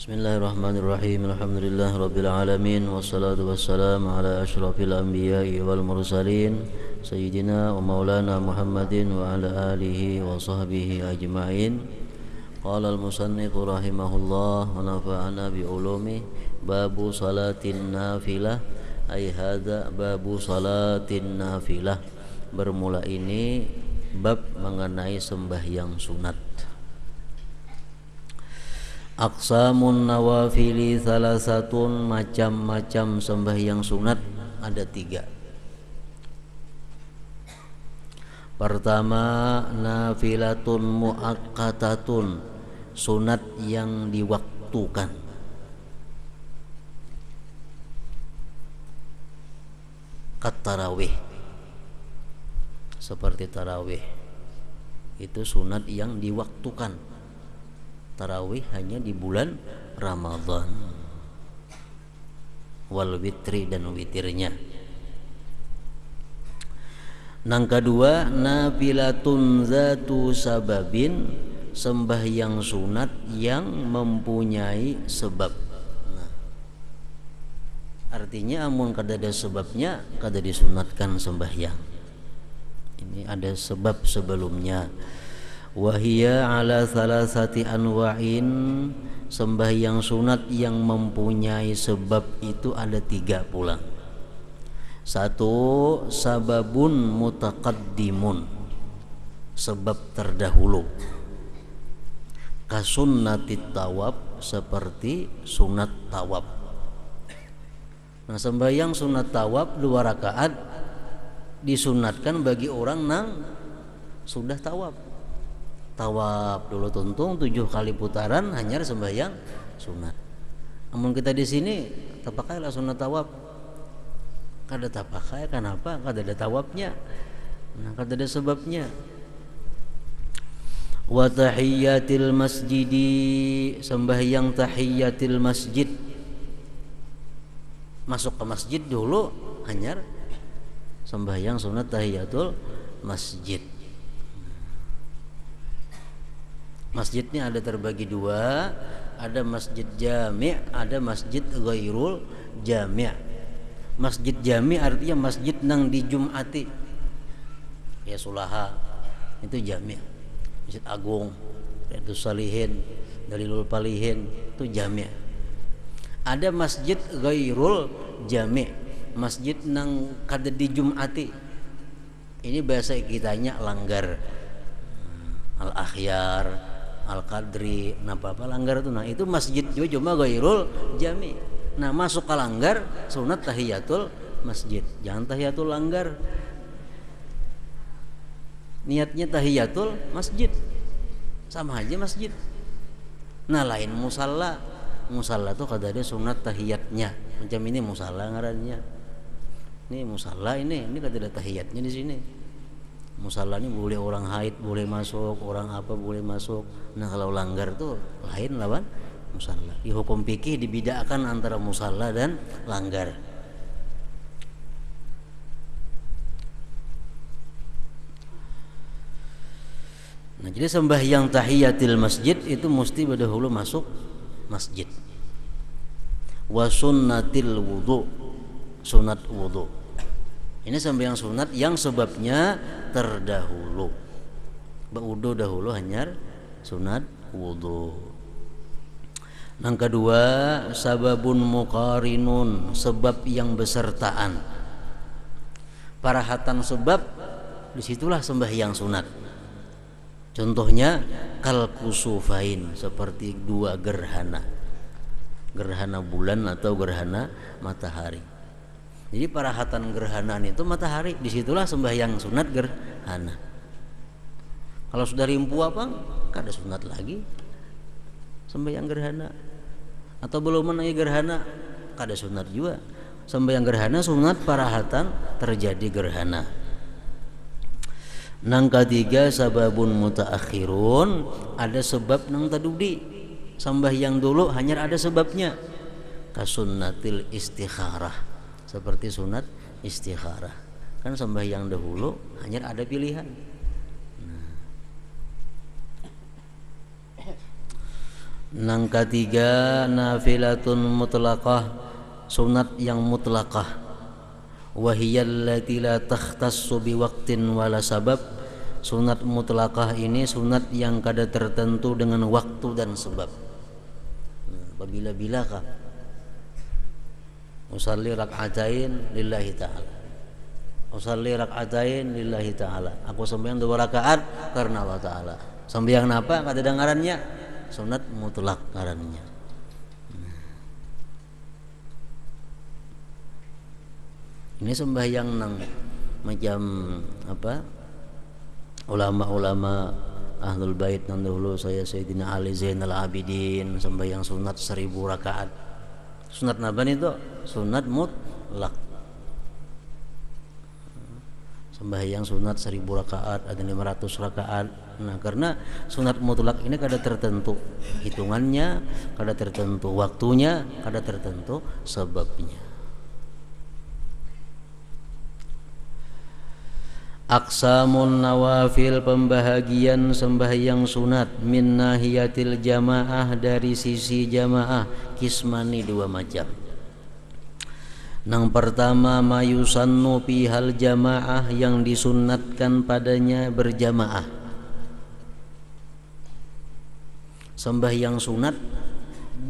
Bismillahirrahmanirrahim. Alhamdulillah rabbil alamin wassalatu wassalamu ala asyrafil anbiya'i wal mursalin sayyidina wa maulana Muhammadin wa ala alihi wa sahbihi ajma'in. Qala al-musannif rahimahullah wa nafa'ana bi ulumi babu salatin nafilah ay hadza babu salatin nafilah. Bermula ini bab mengenai sembahyang sunat. Aqsamun nawafili salasatun, macam-macam sembahyang sunat ada 3. Pertama, nafilatun muaqqatatun, sunat yang diwaktukan. Kat tarawih, seperti tarawih itu sunat yang diwaktukan. Tarawih hanya di bulan Ramadan, wal witri dan witirnya. Nang kedua, nafilatun zatu sababin, sembahyang sunat yang mempunyai sebab. Nah, artinya amun kada ada sebabnya kada disunatkan sembahyang. Ini ada sebab sebelumnya. Wahia ala salasati anwa'in, sembahyang sunat yang mempunyai sebab itu ada 3 pula. 1, sababun mutaqaddimun, sebab terdahulu. Kasunnatit tawab, seperti sunat tawab. Nah, sembahyang sunat tawab 2 rakaat disunatkan bagi orang nang sudah tawab. Tawab dulu tuntung 7 kali putaran hanya sembahyang sunat. Namun kita di sini tapakailah sunat tawab. Kada tapakai, kenapa? Kada ada tawabnya. Nah, kada ada sebabnya. Wa tahiyyatil masjidi, sembahyang tahiyyatil masjid. Masuk ke masjid dulu hanya sembahyang sunat tahiyyatul masjid. Masjidnya ada terbagi 2, ada masjid jami', ada masjid ghairul jami'. Masjid jami' artinya masjid nang dijumati, ya sulaha itu jami'. Masjid agung, itu salihin, dalilul palihin, itu jami'. Ada masjid ghairul jami', masjid nang kada dijumati. Ini bahasa kitanya langgar, al-akhyar, al-qadri, apa langgar itu. Nah, itu masjid juga cuma ghairul jami. Nah, masuk ke langgar sunat tahiyatul masjid. Jangan tahiyatul langgar. Niatnya tahiyatul masjid. Sama aja masjid. Nah, lain musalla. Musalla tuh kada ada sunat tahiyatnya. Macam ini musalla ngarannya. Ini musalla ini kada ada tahiyatnya di sini. Musalla ini boleh orang haid boleh masuk, orang apa boleh masuk. Nah, kalau langgar tuh lain lawan musalla. Di hukum fikih dibedakan antara musalla dan langgar. Nah, jadi sembahyang tahiyatil masjid itu mesti berdahulu masuk masjid. Wa sunnatil wudu, sunat wudu. Ini sembahyang sunat yang sebabnya terdahulu. Berwudu dahulu hanya sunat wudu. Yang kedua, sababun muqarinun, sebab yang besertaan. Parahatan sebab, disitulah sembahyang sunat. Contohnya kal kusufain, seperti 2 gerhana. Gerhana bulan atau gerhana matahari. Jadi parahatan gerhanaan itu matahari, disitulah sembahyang sunat gerhana. Kalau sudah rimpu apa, kada sunat lagi sembahyang gerhana. Atau belum menangi gerhana, kada sunat juga. Sembahyang gerhana sunat parahatan terjadi gerhana. Nang ketiga, sababun mutaakhirun, ada sebab nang tadudi. Sembahyang dulu hanya ada sebabnya. Kasunnatil istikharah, seperti sunat istikharah. Kan sembahyang dahulu hanya ada pilihan. Nang ketiga nafilatun mutlaqah, sunat yang mutlaqah. Wa hiya allati la takhtassu biwaqtin wala sabab. Sunat mutlaqah ini sunat yang kada tertentu dengan waktu dan sebab. Bila-bila kah usalli rak'atain lillahi ta'ala, usalli rak'atain lillahi ta'ala, aku sembahyang 2 rakaat karena Allah Ta'ala. Sembahyang apa? Kada ada ngarannya, sunat mutlak ngarannya. Ini sembahyang nang macam apa, ulama-ulama Ahlul Bait nang dahulu, saya Sayyidina Ali Zainal Abidin sembahyang sunat 1000 rakaat. Sunat napa itu? Sunat mutlak. Sembahyang sunat 1000 rakaat, ada 500 rakaat. Nah, karena sunat mutlak ini kada tertentu hitungannya, kada tertentu waktunya, kada tertentu sebabnya. Aqsamun nawafil, pembahagian sembahyang sunat, min nahiyatil jamaah, dari sisi jamaah, kismani 2 macam. Nang pertama mayusannu pihal jamaah, yang disunatkan padanya berjamaah. Sembahyang sunat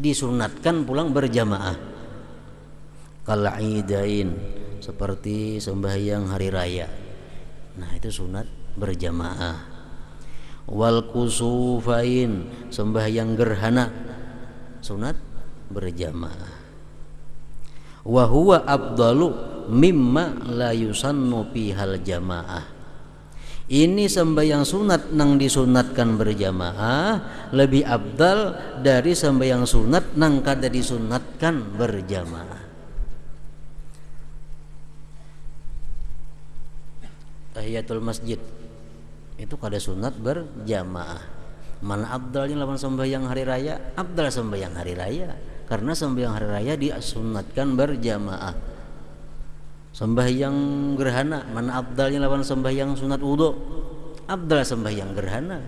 disunatkan pulang berjamaah. Kal'idain, seperti sembahyang hari raya. Nah, itu sunat berjamaah. Wal kusufain, sembahyang gerhana, sunat berjamaah. Wa huwa afdalu mimma la yusannu fihal jamaah. Ini sembahyang sunat nang disunatkan berjamaah lebih afdal dari sembahyang sunat nang kada disunatkan berjamaah. Tahiyatul masjid itu kada sunat berjamaah. Mana afdalnya lawan sembahyang hari raya? Afdal sembahyang hari raya, karena sembahyang hari raya disunatkan berjamaah. Sembahyang gerhana, mana afdalnya lawan sembahyang sunat wudu? Afdal sembahyang gerhana,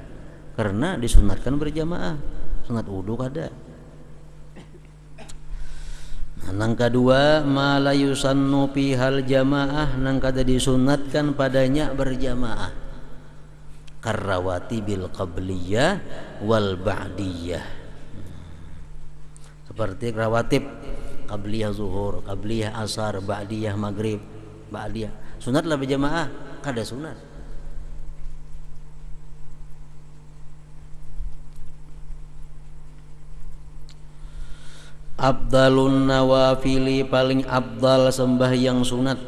karena disunatkan berjamaah. Sunat wudu kada. Nang kedua ma la yusannu fihal jamaah, nang kada disunatkan padanya berjamaah. Karrawati bil qabliyah wal ba'diyah, seperti rawatib, qabliyah zuhur, qabliyah asar, ba'diyah maghrib, ba'diyah. Sunat lah berjamaah? Kada sunat. Abdalun nawafili, paling abdal sembahyang sunat,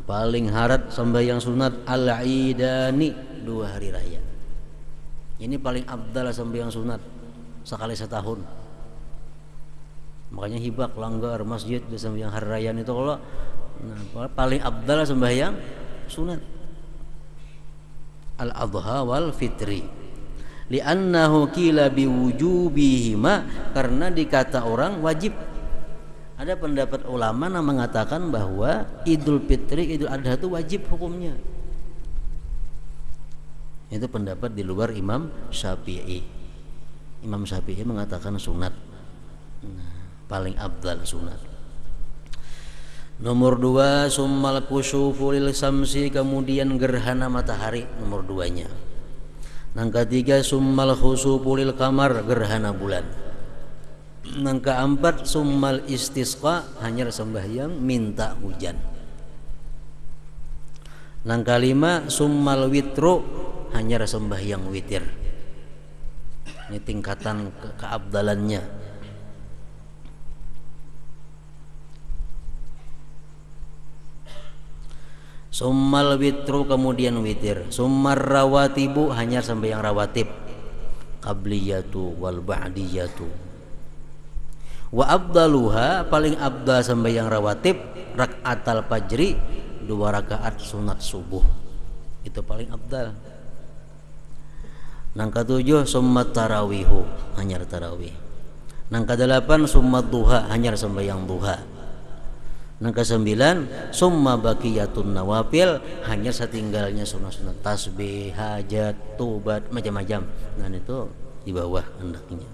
paling harat sembahyang sunat, al-idani, 2 hari raya. Ini paling abdal sembahyang sunat sekali setahun. Makanya hibak langgar masjid di sembahyang hari raya itu kalau paling abdal sembahyang sunat al-adha wal fitri. Li'annahu qila biwujubihima, karena dikata orang wajib. Ada pendapat ulama yang mengatakan bahwa Idul Fitri, Idul Adha itu wajib hukumnya. Itu pendapat di luar Imam Syafi'i. Imam Syafi'i mengatakan sunat. Paling abdal sunat. Nomor 2 summal kusufu lil samsi, kemudian gerhana matahari, nomor 2-nya. Nang ketiga summal khusufu lil kamar, gerhana bulan. Nang keempat summal istisqa, hanya sembahyang minta hujan. Nang kelima summal witru, hanya sembahyang witir. Ini tingkatan keabdalannya. Summal witru, kemudian witir. Summar rawatibu, hanya sembahyang rawatib, qabliyatu wal ba'diyatu. Wa afdaluha, paling abdal sembahyang rawatib, rak'atal fajri, 2 rakaat sunat subuh. Itu paling abdal. Nang ketujuh summat tarawihu, hanya tarawih. Nang kedelapan summat duha, hanya sembahyang duha. Nang kesembilan summa baqiyatun nawafil, hanya setinggalnya sunat-sunat tasbih, hajat, tobat, macam-macam. Nah itu di bawah hendaknya.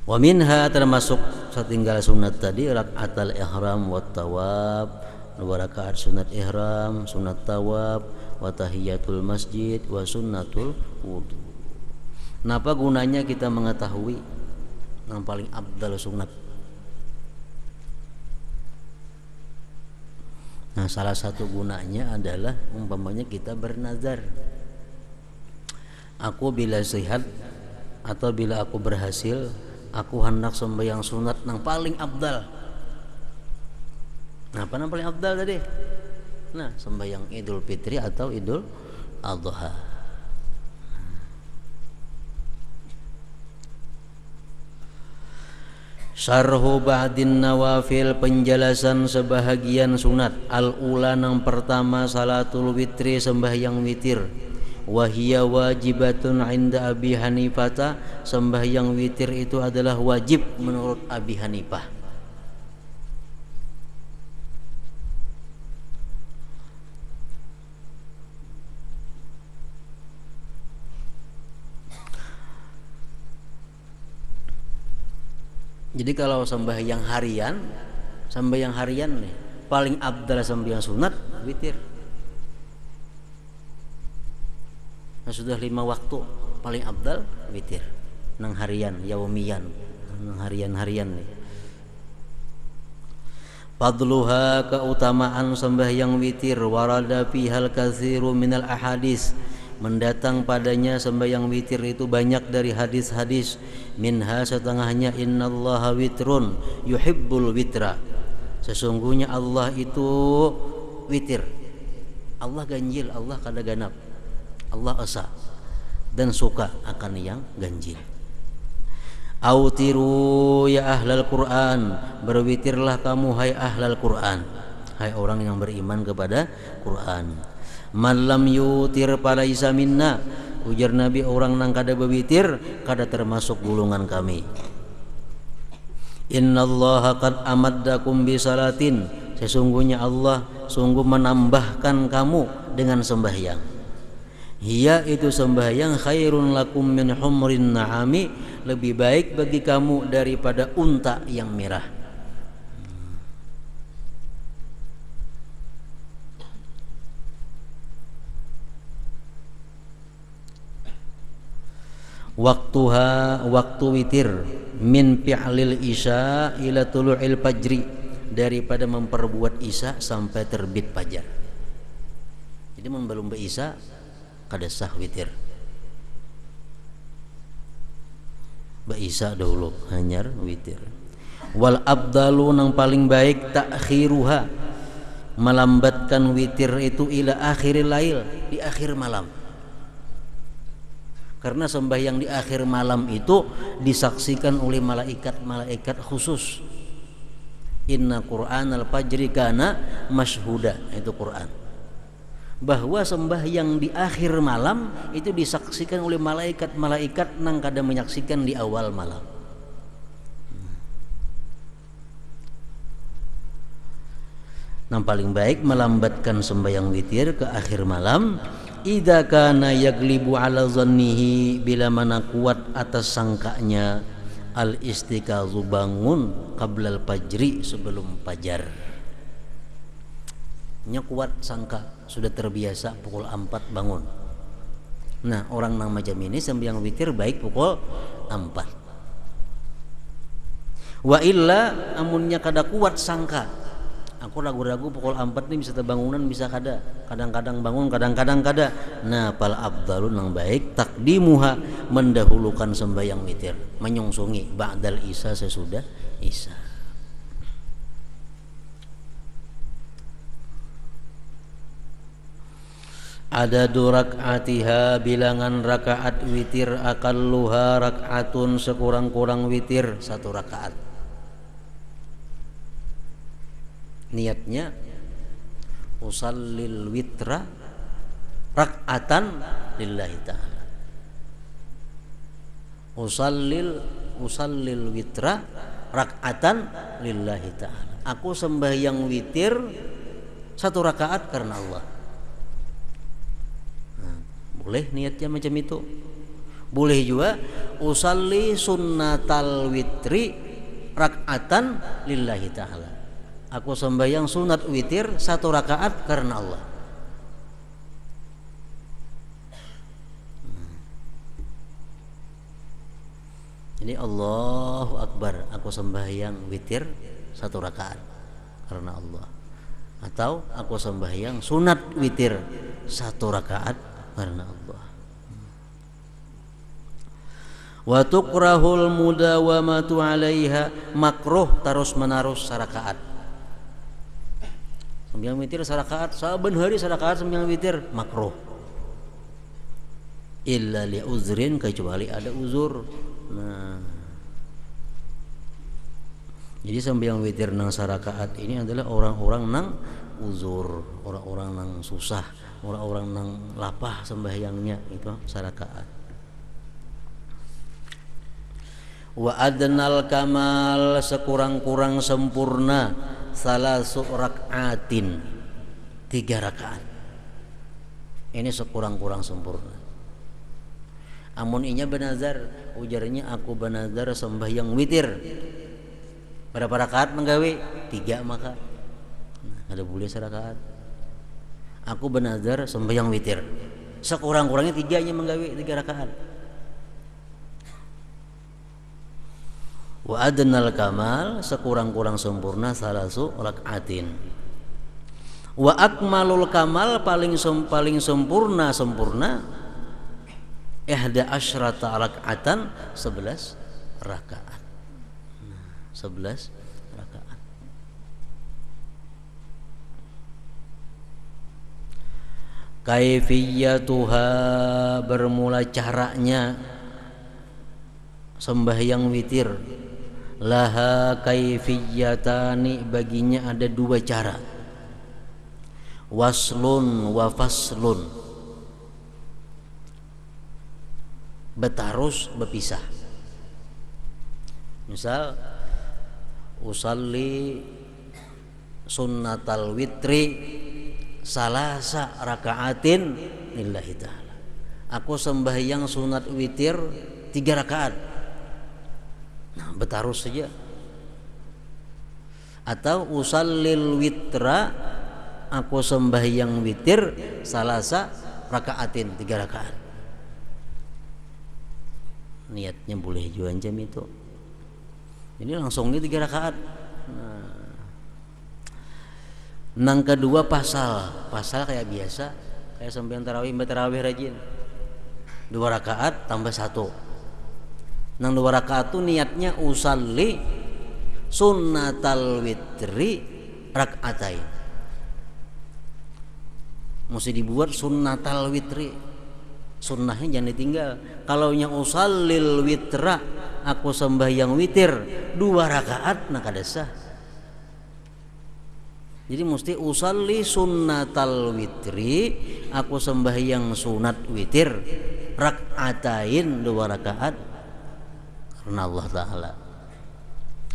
Wa minha termasuk satinggal sunat tadi rakaatul ihram wa tawab, 2 rakaat sunat ihram, sunat tawab, wa tahiyatul masjid wa sunnatul wudu. Napa gunanya kita mengetahui yang paling afdal sunat? Nah, salah satu gunanya adalah umpamanya kita bernazar. Aku bila sehat atau bila aku berhasil, aku hendak sembahyang sunat yang paling afdal. Nah, apa yang paling afdal tadi? Nah, sembahyang Idul Fitri atau Idul Adha. Syarhu ba'din nawafil, penjelasan sebahagian sunat. Al-ula yang pertama salatul witri, sembahyang witir. Wahia wajibatun inda Abi Hanifah, sembahyang witir itu adalah wajib menurut Abi Hanifah. Jadi kalau sembahyang harian nih paling abdal sembahyang sunat witir. Nah, sudah 5 waktu paling abdal witir. Nang harian, yaumiyan, nang harian nih. Fadluha, keutamaan sembahyang witir, warada fihal katsiru minal ahadis, mendatang padanya sembahyang witir itu banyak dari hadis-hadis. Minha, setengahnya, innallaha witrun yuhibbul witra, sesungguhnya Allah itu witir. Allah ganjil, Allah kada ganap, Allah esa dan suka akan yang ganjil. Autiru ya ahlal Quran, berwitirlah kamu hai ahlal Quran, hai orang yang beriman kepada Quran. Malam yutir falaisa minna, ujar Nabi, orang nang kada berwitir kada termasuk golongan kami. Innallaha qad amaddakum bi salatin, sesungguhnya Allah sungguh menambahkan kamu dengan sembahyang. Hiya, itu sembahyang, khairun lakum min humrin na'ami, lebih baik bagi kamu daripada unta yang merah. Waktuha, waktu witir, min fi'lil isya ila tulu'il fajri, daripada memperbuat isya sampai terbit fajar. Jadi belum isya kada sah witir. Isya dahulu hanyar witir. Wal abdalu, nang paling baik, takhiruha, melambatkan witir itu ila akhiril lail, di akhir malam. Karena sembahyang di akhir malam itu disaksikan oleh malaikat khusus. Inna Qur'anal fajri kana mashhuda, itu Quran. Bahwa sembahyang di akhir malam itu disaksikan oleh malaikat nang kada menyaksikan di awal malam. Yang paling baik melambatkan sembahyang witir ke akhir malam. Idza kana yaglibu ala zannihi, bila mana kuat atas sangkanya, al istiqazu, bangun, qablal fajri, sebelum fajar. Nya kuat sangka, sudah terbiasa pukul 4 bangun. Nah, orang nang macam ini sembahyang witir baik pukul 4. Wa illa, amunnya kada kuat sangka, aku ragu-ragu pukul 4 ini bisa terbangunan, bisa kada, kadang-kadang bangun, kadang-kadang kada. Nah, pal abdalun nang baik, takdimuha, mendahulukan sembahyang witir, menyongsongi ba'dal isya, sesudah isya. Ada rak'atiha, bilangan rakaat witir, akalluha rak'atun, sekurang-kurang witir 1 rakaat. Niatnya usallil witra rak'atan lillahi ta'ala. Usallil witra rak'atan lillahi ta'ala. Aku sembahyang witir 1 rakaat karena Allah. Boleh niatnya macam itu. Boleh juga usalli sunnatal witri rak'atan lillahi ta'ala. Aku sembahyang sunat witir 1 rakaat karena Allah. Jadi Allahu Akbar, aku sembahyang witir 1 rakaat karena Allah. Atau aku sembahyang sunat witir 1 rakaat karena Allah. Wa tukrahul mudawamatu 'alaiha, makruh terus menerus sarakaat. Sembahyang witir sarakaat, saben hari sarakaat sembahyang witir makruh. Illa li uzrin, kecuali ada uzur. Nah, jadi sembahyang witir nang sarakaat ini adalah orang-orang nang uzur, orang-orang nang susah, orang-orang nang lapah sembahyangnya itu sarakaat. Wa adnal kamal, sekurang-kurang sempurna, salasu rak'atin, 3 rakaat. Ini sekurang-kurang sempurna. Amun inya benazar, ujarnya aku benazar sembahyang witir. Berapa rakaat menggawe? 3 maka. Nah, ada boleh serakaat. Aku benazar sembahyang witir. Sekurang-kurangnya 3 nya menggawe 3 rakaat. Wa adnal kamal, sekurang-kurang sempurna, salasu rak'atin. Wa akmalul kamal, paling sempurna ihda asyrata rak'atan, 11 rakaat. 11 rakaat. Kaifiyatuha, bermula caranya sembahyang witir. Laha kaifiyatani, baginya ada 2 cara. Waslun wa faslun, betarus berpisah. Misal usalli sunnatal witri salasa rakaatin lillahi ta'ala. Aku sembahyang sunat witir 3 rakaat. Nah, betarus saja. Atau usallil witra, aku sembahyang witir salasa rakaatin, 3 rakaat. Niatnya boleh juga jam itu. Ini langsung ini 3 rakaat. Nang kedua pasal kayak biasa, kayak sembahyang tarawih rajin. 2 rakaat tambah 1. Nang 2 rakaat itu niatnya usalli sunnatal witri rakaatain. Mesti dibuat sunnatal witri. Sunnahnya jangan ditinggal. Kalau nya usallil witra, aku sembahyang witir 2 rakaat, nah kada sah. Jadi mesti usalli sunnatal witri, aku sembahyang sunat witir rakaatain, 2 rakaat karena Allah Ta'ala.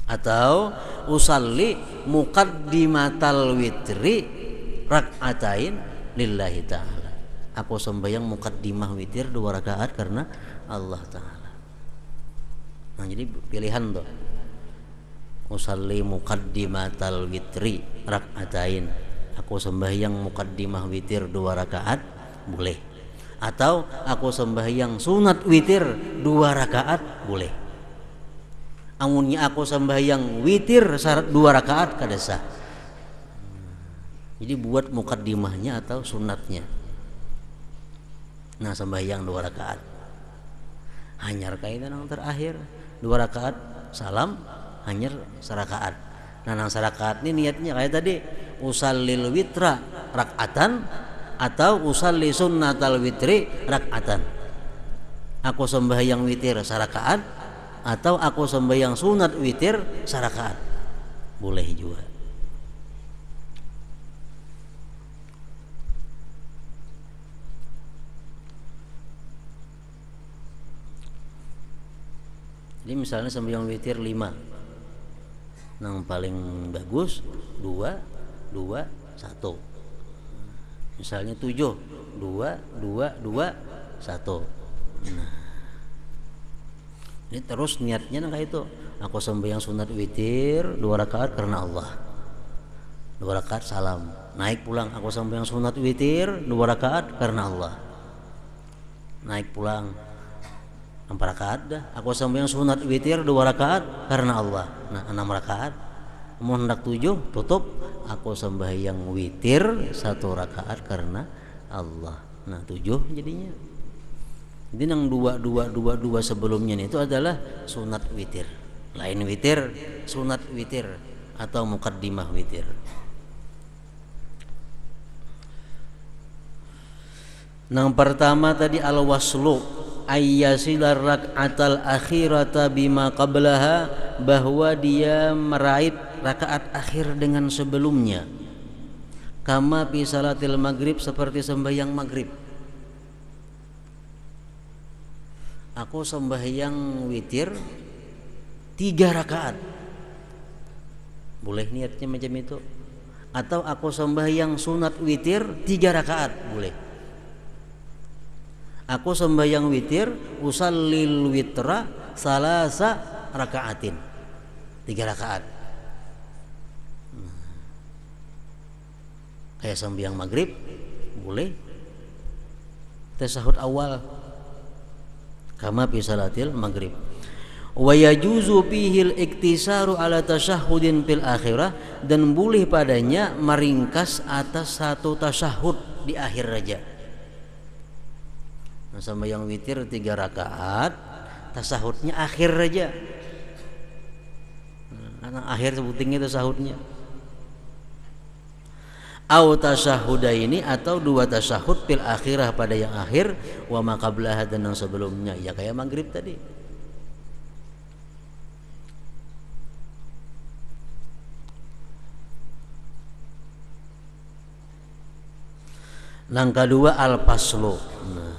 Atau usalli muqaddimatal witri rakaatain lillahi ta'ala, aku sembahyang muqaddimah witir 2 rakaat karena Allah Ta'ala. Nah, jadi pilihan tuh. Usalli muqaddimatal witri rakaatain, aku sembahyang muqaddimah witir 2 rakaat, boleh. Atau aku sembahyang sunat witir 2 rakaat, boleh. Amunnya aku sembahyang witir 2 rakaat kada sah. Jadi buat muqaddimahnya atau sunatnya. Nah, sembahyang 2 rakaat. Hanyar kaitan yang terakhir 2 rakaat salam, hanyar sarakaat. Nah, nang sarakaat ini niatnya kayak tadi, usallil witra rakaatan atau usalli sunnatal witri rakaatan. Aku sembahyang witir sarakaat atau aku sembahyang sunat witir sarakaat, boleh juga. Jadi misalnya sembahyang witir 5, yang paling bagus 2, 2, 1. Misalnya 7, 2, 2, 2, 1. Nah, Ini terus niatnya nang kayak itu. Aku sembahyang sunat witir 2 rakaat karena Allah. 2 rakaat salam. Naik pulang aku sembahyang sunat witir 2 rakaat karena Allah. Naik pulang 4 rakaat dah. Aku sembahyang sunat witir 2 rakaat karena Allah. Nah, 6 rakaat. Mau hendak 7 tutup. Aku sembahyang witir 1 rakaat karena Allah. Nah, 7 jadinya. Jadi yang 2 sebelumnya itu adalah sunat witir. Lain witir, sunat witir atau muqaddimah witir. Yang pertama tadi al-waslu ayyasilar rak'atal akhirata bima qablaha, bahwa dia meraih rakaat akhir dengan sebelumnya. Kama fi salatil maghrib, seperti sembahyang maghrib. Aku sembahyang witir 3 rakaat. Boleh niatnya macam itu. Atau aku sembahyang sunat witir 3 rakaat, boleh. Aku sembahyang witir usallil witra salasa rakaatin, 3 rakaat. Kayak sembahyang maghrib boleh. Tasahud awal kama fi salatil maghrib. Wa yajuzu fihil iktisaru ala tasyahhudin fil akhirah, dan boleh padanya meringkas atas 1 tasyahud di akhir raja. Nah, sembahyang witir 3 rakaat, tasahudnya akhir raja. Nah, akhir sebutingnya tasahudnya. Au tasyahudaini, atau 2 tasyahud fil akhirah pada yang akhir, wa ma qablaha, dan yang sebelumnya, ya kayak maghrib tadi. Nang kedua al-faslu. Nah,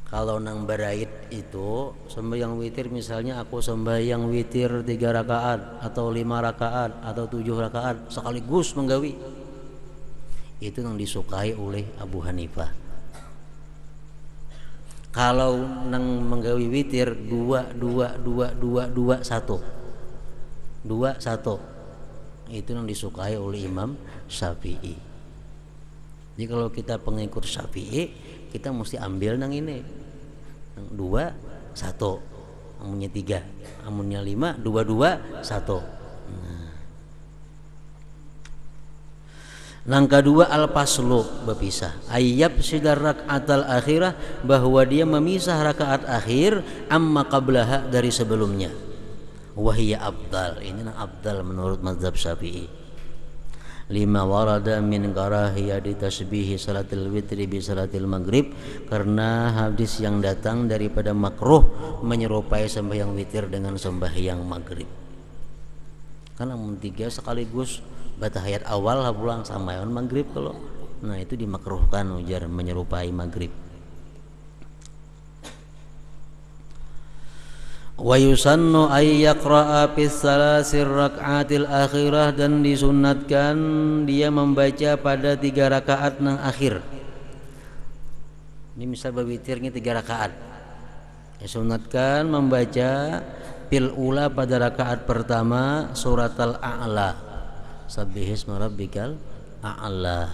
kalau nang barait itu sembahyang witir, misalnya aku sembahyang witir 3 rakaat atau 5 rakaat atau 7 rakaat sekaligus menggawi, itu yang disukai oleh Abu Hanifah. Kalau nang menggawi witir 2 2 2 2 2 1 2 1, itu yang disukai oleh Imam Syafi'i. Jadi kalau kita pengikut Syafi'i, kita mesti ambil nang ini, nang 2 1, amunnya 3, amunnya 5 2 2 1. Nang kedua al-faslu, berpisah. Ayyab sidar rak'atal akhirah, bahwa dia memisah rakaat akhir amma qablaha, dari sebelumnya. Wahiyya abdal, ini nang abdal menurut mazhab Syafi'i. Lima warada min karahiyati tasbihi salatil witri bi salatil maghrib, karena hadis yang datang daripada makruh menyerupai sembahyang witir dengan sembahyang maghrib. Karena 3 sekaligus batahayat awal pulang sama yang maghrib kalau. Nah, itu dimakruhkan ujar menyerupai maghrib. Wa yusannu ay yaqra'a fis salasir rak'atil akhirah, dan disunatkan dia membaca pada 3 rakaat nang akhir. Ini misal berwitirnya 3 rakaat, disunatkan membaca fil ula, pada rakaat pertama surat al-a'la, Sabbihisma rabbikal a'la.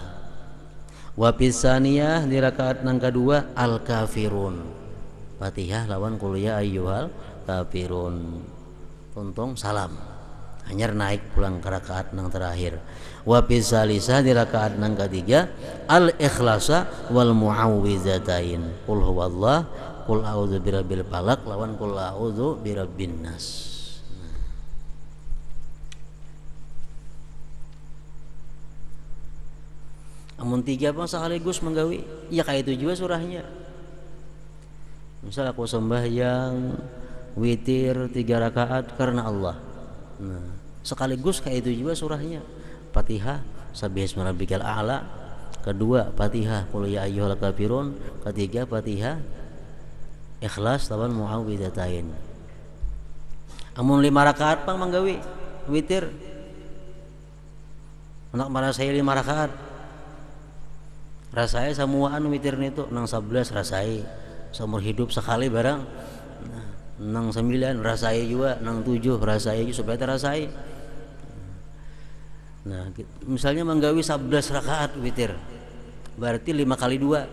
Wa pisaniyah, di rakaat nang kedua al-kafirun, Fatihah lawan qul ya ayyuhal kafirun, untung salam, hanya naik pulang ke rakaat nang terakhir. Wa pisalisah, di rakaat nang ketiga al-ikhlasa wal muawwizatain, qul huwallah, qul a'udzu birabbil falaq lawan qul a'udzu birabbin nas. Amun 3 bang sekaligus menggawi, ya kayak itu juga surahnya. Misal aku sembahyang witir 3 rakaat karena Allah, nah sekaligus kayak itu juga surahnya. Fatihah Sabbihisma rabbikal a'la, kedua Fatihah qul ya ayyuhal kafirun, ketiga Fatihah Ikhlas lawan muawwidzatain. Amun 5 rakaat pang manggawi witir, anak marah saya 5 rakaat, rasai samuaan witir itu nang 11 rasai seumur hidup sekali barang. nang 9 rasai juga, nang 7 rasai juga supaya terasai. Nah, misalnya menggawi 11 rakaat witir. Berarti 5 kali 2.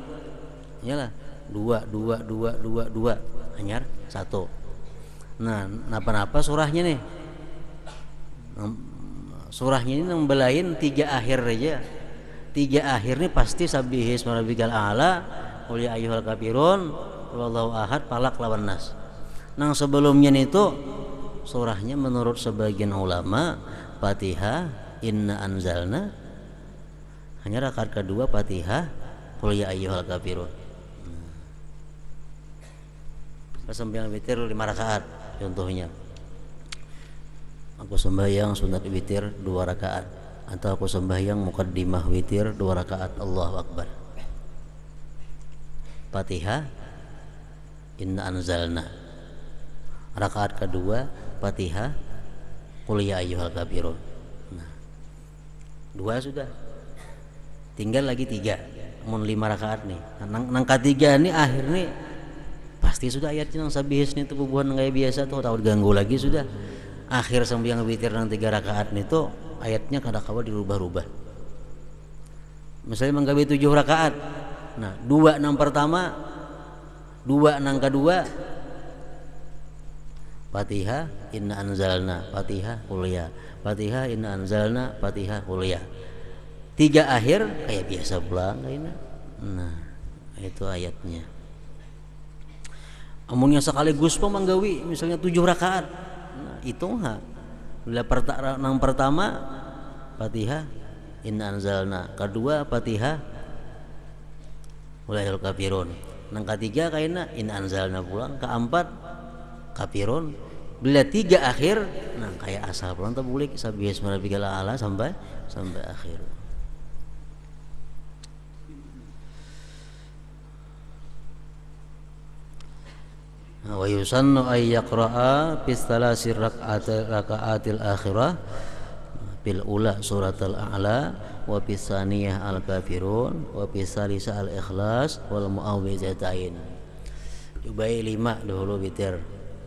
Iyalah. 2 2 2 2 2 anyar 1. Nah, napa-napa surahnya nih. Surahnya ini nembelain 3 akhir aja. 3 akhir nih pasti sabbihisma rabbikal a'la, qul ya ayyuhal kafirun, wallahu ahad, falak lawan nas. Nang sebelumnya itu surahnya menurut sebagian ulama Fatihah, inna anzalna, hanya rakaat kedua Fatihah, qul ya ayyuhal kafirun. Sembahyang witir 5 rakaat contohnya. Aku sembahyang sunat witir 2 rakaat, atau aku sembahyang muqaddimah witir 2 rakaat, Allahu Akbar. Fatihah, inna anzalna. Rakaat kedua Fatihah, qul ya ayyuhal kafirun. Nah, 2 sudah. Tinggal lagi 3. Mun 5 rakaat nih. Nang ketiga nih akhir nih pasti sudah ayatnya nang sabihis nih tubuhan kayak biasa tuh, tahu diganggu lagi sudah. Akhir sembahyang witir nang 3 rakaat nih tuh ayatnya kadang-kala dirubah-rubah. Misalnya menggawe 7 rakaat. Nah, 2 nang pertama, 2 nang kedua Fatihah, inna anzalna, Fatihah, qul ya. Fatihah, inna anzalna, Fatihah, qul ya. 3 akhir kayak biasa pulang kayaknya. Nah, itu ayatnya. Amunnya sekaligus menggawi misalnya 7 rakaat. Nah, itu enggak. Bila nang pertama Fatihah, inna anzalna, kedua Fatihah, Ulaihul kafirun. Nang ketiga kayaknya inna anzalna pulang, keempat kafirun. Bila 3 akhir, nah kayak asal pulang terbulik sabbihisma rabbikal a'la sampai akhir. Wa yusannu ay yaqra'a fi thalathir raka'atil akhirah bil ula suratul a'la, wa fi tsaniyah al kafirun, wa fi tsalisah al ikhlas wal muawwidzatain. Cobai 5 dahulu witir.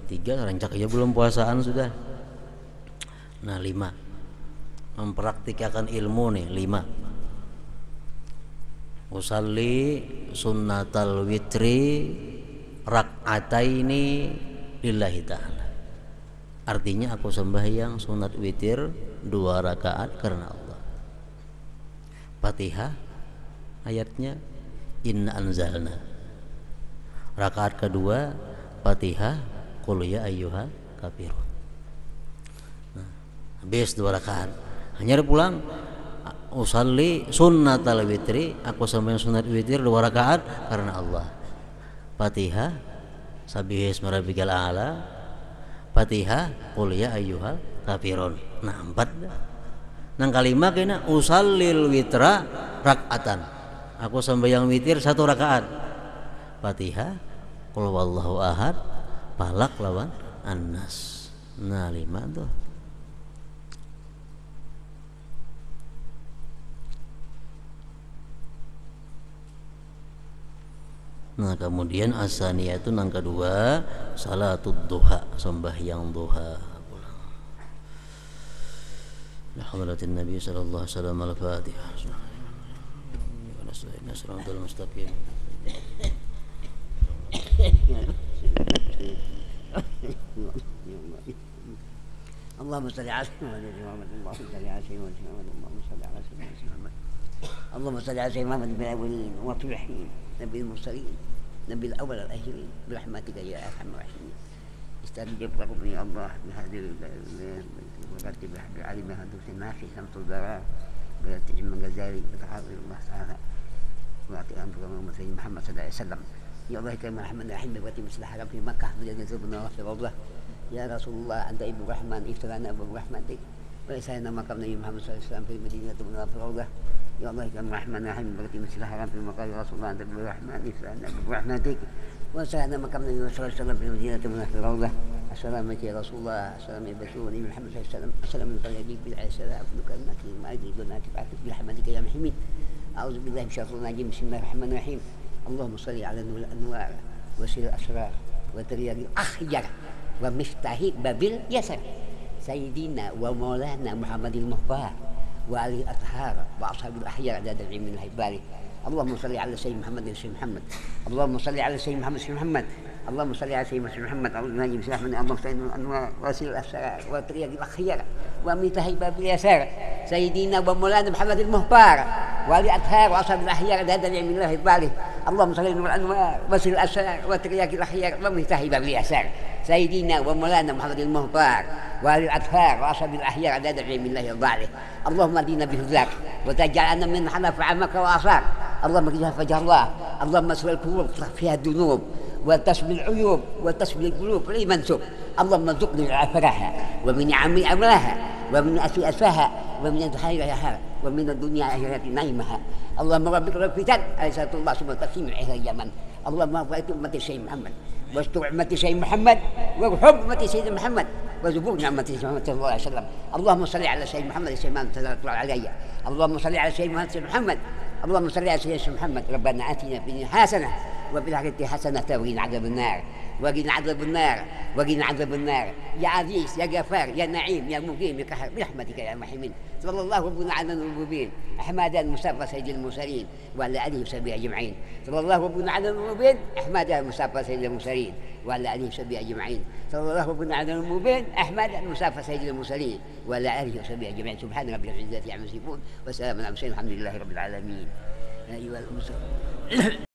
3 rancak aja belum puasaan sudah. Nah, 5 mempraktikkan ilmu nih. 5 usalli sunnatal witri rak'ataini lillahi ta'ala. Artinya aku sembahyang sunat witir 2 rakaat karena Allah. Fatihah ayatnya inna anzalna. Rakaat kedua Fatihah, qul ya ayyuhal kafirun. Nah, habis 2 rakaat. Hanya pulang usalli sunnatal witri, aku sembahyang sunat witir 2 rakaat karena Allah. Fatihah, sabbihisma rabbikal a'la, Fatihah, qul ya ayyuhal kafirun. Nah, 4 dah. Nang kalima kena usallil witra rak'atan. Aku sembahyang witir 1 rakaat. Fatihah, qul wallahu ahad, falak lawan annas. Nah, 5 tuh. Nah, kemudian asaniyah itu nang kedua salatud duha, sembahyang duha. La hadratin Nabi sallallahu alaihi wasallam al-Fatihah. Nasrul mustaqim. اللهم صل على سيدنا محمد، اللهم صل على سيدنا محمد، اللهم صل على سيدنا محمد، اللهم صل على سيدنا محمد بالأولين وفي الآخرين، نبي المرسلين، نبي الأول والآخرين، برحمتك يا أرحم الراحمين. استجب ربي يا الله بهذه ورتب بعلم هندوس النافي سمت الضرار برتب من غزالي بتحاضر الله تعالى وأعطي أمر سيدنا محمد صلى الله عليه وسلم. يا الله كريم الرحمن الرحيم برتب مثل حرم في مكة بجنة ربنا في روضة. يا رسول الله أنت ابن الرحمن افتر لنا أبو رحمتك ولسنا مقام نبي محمد صلى الله عليه وسلم في المدينة المنورة في روضة. يا الله كريم الرحمن الرحيم برتب مثل حرم في مكة. يا رسول الله أنت ابن الرحمن افتر لنا أبو رحمتك ولسنا مقام نبي محمد صلى الله عليه وسلم في المدينة المنورة في روضة. السلام عليك يا رسول الله، السلام عليك يا نبي محمد صلى الله عليه وسلم، السلام عليك عليه السلام ونكلمك ما أدري قلنا تبعثك برحمتك يا محمد. أعوذ بالله من الشيطان الرجيم، بسم الله الرحمن الرحيم. اللهم صل على نور الأنوار وسير الأسرار وترياق الأخير ومفتاح باب اليسر سيدنا ومولانا محمد المختار وعلي الأطهار وأصحاب الأحياء عدد العلم من الحبار. اللهم صل على سيدنا محمد سيدنا محمد. اللهم صل على سيدنا محمد سيدنا محمد. اللهم صل على سيدنا محمد. اللهم صل على محمد وسيل الأسرار وطريق الأخيار ومفتاح باب اليسار سيدنا ومولانا محمد المختار وعلي الأطهار وأصحاب الأحياء عدد العلم من الحبار. اللهم صل على الأنوار وسيل الأسرار وطريق الأخيار ومفتاح باب اليسار سيدنا ومولانا محمد المختار وعلي الأطهار وأصحاب الأحياء عدد العلم من الله الضالع. اللهم اهدنا بهداك وتجعلنا من حنف عمك وآثار. اللهم اجعلها فجر الله. اللهم اسر القلوب فيها الذنوب وتشفي العيوب وتشفي القلوب لمنسوب. اللهم ارزقنا العفرها ومن نعم امرها ومن اسوء اسفها ومن الخيرها ومن الدنيا اخرة نعيمها. اللهم ربك الفتن عليه الله ثم تقسيم العهر اليمن. اللهم اغفر امتي سيدنا محمد واستر امتي سيدنا محمد وارحم امتي سيدنا محمد وزبور امتي سيدنا محمد صلى الله عليه وسلم. اللهم صل على سيدنا محمد سيدنا محمد علي. اللهم صل على سيدنا محمد. اللهم صل على سيدنا محمد. ربنا اتنا في الدنيا حسنه وفي الآخرة حسنة وقنا عذاب النار وقنا عذاب النار وقنا عذاب النار. يا عزيز يا غفار يا نعيم يا مقيم يا قهار برحمتك يا رحيم. صلى الله ربنا على المبين أحمد المصطفى سيد المرسلين وعلى آله وصحبه أجمعين. صلى الله ربنا على المبين أحمد المصطفى سيد المرسلين وعلى آله وصحبه أجمعين. صلى الله ربنا على المبين أحمد المصطفى سيد المرسلين وعلى آله وصحبه أجمعين. سبحان ربك رب العزة عما يصفون وسلام على المرسلين الحمد لله رب العالمين. أيها المسلمون